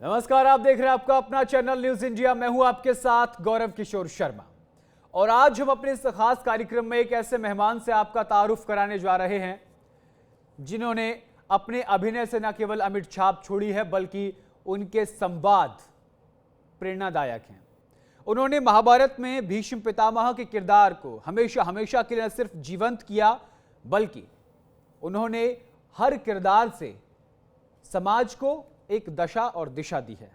नमस्कार, आप देख रहे हैं आपका अपना चैनल न्यूज इंडिया। मैं हूं आपके साथ गौरव किशोर शर्मा और आज हम अपने इस खास कार्यक्रम में एक ऐसे मेहमान से आपका तारुफ कराने जा रहे हैं जिन्होंने अपने अभिनय से न केवल अमिट छाप छोड़ी है बल्कि उनके संवाद प्रेरणादायक हैं। उन्होंने महाभारत में भीष्म पितामह के किरदार को हमेशा हमेशा के लिए न सिर्फ जीवंत किया बल्कि उन्होंने हर किरदार से समाज को एक दशा और दिशा दी है।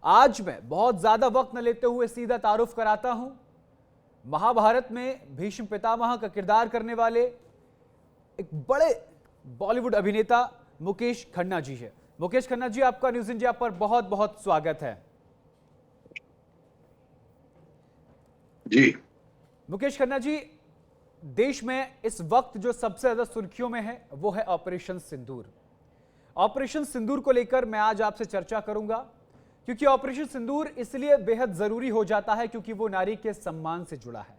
आज मैं बहुत ज्यादा वक्त न लेते हुए सीधा तारुफ कराता हूं महाभारत में भीष्म पितामह का किरदार करने वाले एक बड़े बॉलीवुड अभिनेता मुकेश खन्ना जी है। मुकेश खन्ना जी, आपका न्यूज इंडिया पर बहुत बहुत स्वागत है। जी मुकेश खन्ना जी, देश में इस वक्त जो सबसे ज्यादा सुर्खियों में है वो है ऑपरेशन सिंदूर। ऑपरेशन सिंदूर को लेकर मैं आज आपसे चर्चा करूंगा क्योंकि ऑपरेशन सिंदूर इसलिए बेहद जरूरी हो जाता है क्योंकि वो नारी के सम्मान से जुड़ा है।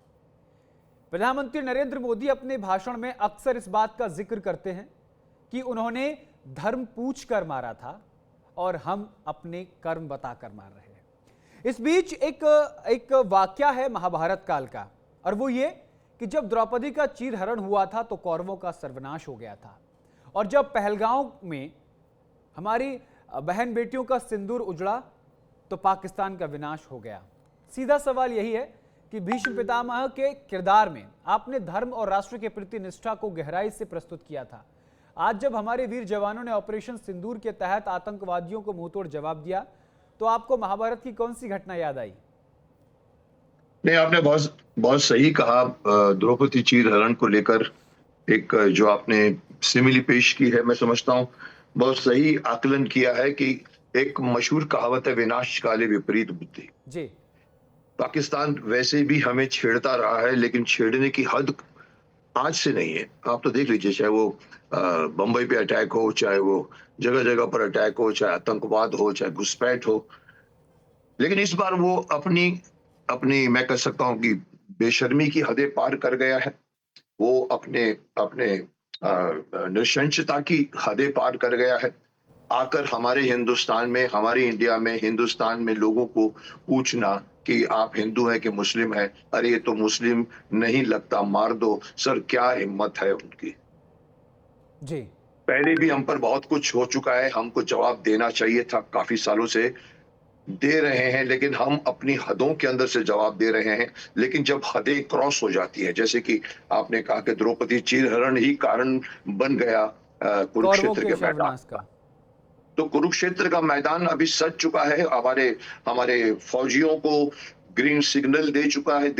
प्रधानमंत्री नरेंद्र मोदी अपने भाषण में अक्सर इस बात का जिक्र करते हैं कि उन्होंने धर्म पूछ कर मारा था और हम अपने कर्म बताकर मार रहे हैं। इस बीच एक वाक्या है महाभारत काल का और वो ये कि जब द्रौपदी का चीरहरण हुआ था तो कौरवों का सर्वनाश हो गया था और जब पहलगांव में हमारी बहन बेटियों का सिंदूर उजड़ा तो पाकिस्तान का विनाश हो गया। सीधा सवाल यही है कि भीष्म पितामह के किरदार में आपने धर्म और राष्ट्र के प्रति निष्ठा को गहराई से प्रस्तुत किया था। आज जब हमारे वीर जवानों ने ऑपरेशन सिंदूर के तहत आतंकवादियों को मुंहतोड़ जवाब दिया तो आपको महाभारत की कौन सी घटना याद आई? नहीं, आपने बहुत बहुत सही कहा। द्रौपदी चीरहरण को लेकर एक जो आपने सिमिली पेश की है, मैं समझता हूँ बहुत सही आकलन किया है कि एक मशहूर कहावत है, विनाश काले विपरीत बुद्धि। जी। पाकिस्तान वैसे भी हमें छेड़ता रहा है लेकिन छेड़ने की हद आज से नहीं है। आप तो देख लीजिए, चाहे वो बंबई पे अटैक हो, चाहे वो जगह जगह पर अटैक हो, चाहे आतंकवाद हो, चाहे घुसपैठ हो, लेकिन इस बार वो अपनी अपनी मैं कह सकता हूँ कि बेशर्मी की हदें पार कर गया है। वो अपने अपने नृशंसता की हदें पार कर गया है। आकर हमारे हिंदुस्तान में, हमारे इंडिया में, हिंदुस्तान में लोगों को पूछना कि आप हिंदू हैं कि मुस्लिम हैं, अरे ये तो मुस्लिम नहीं लगता, मार दो। सर, क्या हिम्मत है उनकी। जी। पहले भी हम पर बहुत कुछ हो चुका है, हमको जवाब देना चाहिए था, काफी सालों से दे रहे हैं, लेकिन हम अपनी हदों के अंदर से जवाब दे रहे हैं। लेकिन जब हदें क्रॉस हो जाती है, जैसे कि आपने कहा कि द्रौपदी चीरहरण ही कारण बन गया कौरवों कुरुक्षेत्र के के मैदान सर्वनाश का। का। तो कुरुक्षेत्र का मैदान अभी सज चुका है। हमारे हमारे फौजियों को ग्रीन सिग्नल दे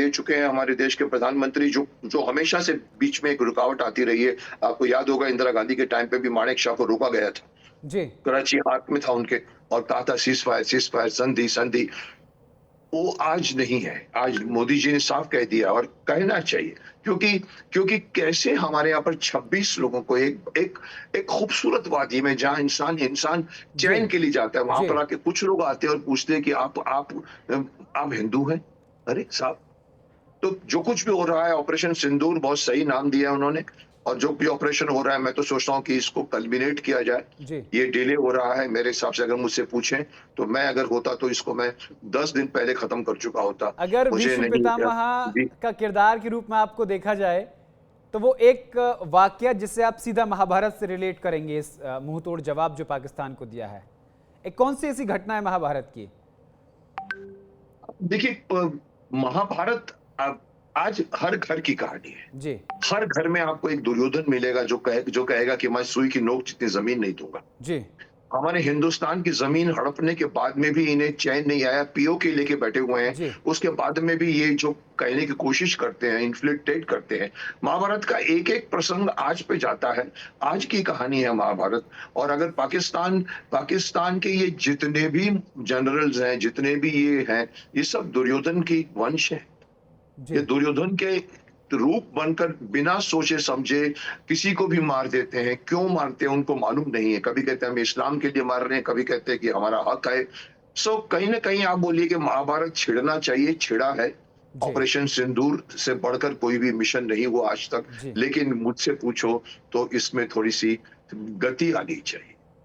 चुके हैं हमारे देश के प्रधानमंत्री, जो जो हमेशा से बीच में एक रुकावट आती रही है। आपको याद होगा, इंदिरा गांधी के टाइम पे भी माणिक शाह को रोका गया था। जी। कराची हाथ में था उनके, और कहा था सीज फायर, संधि संधि। वो आज नहीं है। आज मोदी जी ने साफ कह दिया, और कहना चाहिए, क्योंकि क्योंकि कैसे हमारे यहाँ पर 26 लोगों को एक खूबसूरत वादी में, जहाँ इंसान इंसान जी। चैन के लिए जाता है, वहां जी। पर आके कुछ लोग आते हैं और पूछते हैं कि आप हिंदू हैं। अरे साहब, तो जो कुछ भी हो रहा है, ऑपरेशन सिंदूर बहुत सही नाम दिया उन्होंने, और जो भी ऑपरेशन हो रहा है, मैं तो सोचता हूँ कि इसको कल्मिनेट किया जाए। जी। ये डिले हो रहा है, मेरे हिसाब से अगर मुझसे पूछें तो मैं अगर होता तो इसको मैं 10 दिन पहले खत्म कर चुका होता। अगर मुझे भीष्म नहीं पितामह जी, का किरदार के रूप में आपको देखा जाए तो वो एक वाकया जिससे आप सीधा महाभारत से रिलेट करेंगे, इस मुंहतोड़ जवाब जो पाकिस्तान को दिया है, एक कौन सी ऐसी घटना है महाभारत की? देखिए, महाभारत आज हर घर की कहानी है। जी। हर घर में आपको एक दुर्योधन मिलेगा जो कहेगा कि मैं सुई की नोक जितनी जमीन नहीं दूंगा। जी। हमारे हिंदुस्तान की जमीन हड़पने के बाद में भी इन्हें चैन नहीं आया, पीओके लेके बैठे हुए हैं। जी। उसके बाद में भी ये जो कहने की कोशिश करते हैं, इन्फ्लिक्टेड करते हैं। महाभारत का एक एक प्रसंग आज पे जाता है। आज की कहानी है महाभारत। और अगर पाकिस्तान पाकिस्तान के ये जितने भी जनरल्स हैं, जितने भी ये हैं, ये सब दुर्योधन की वंश है। ये जी। दुर्योधन के रूप बनकर बिना सोचे समझे किसी को भी मार देते हैं। क्यों मारते हैं उनको मालूम नहीं है। कभी कहते हैं हम इस्लाम के लिए मार रहे हैं, कभी कहते हैं कि हमारा हक है। सो कहीं ना कहीं आप बोलिए कि महाभारत छिड़ना चाहिए, छिड़ा है। जी। ऑपरेशन सिंदूर से बढ़कर कोई भी मिशन नहीं हुआ आज तक। जी। लेकिन मुझसे पूछो तो इसमें थोड़ी सी गति आनी चाहिए।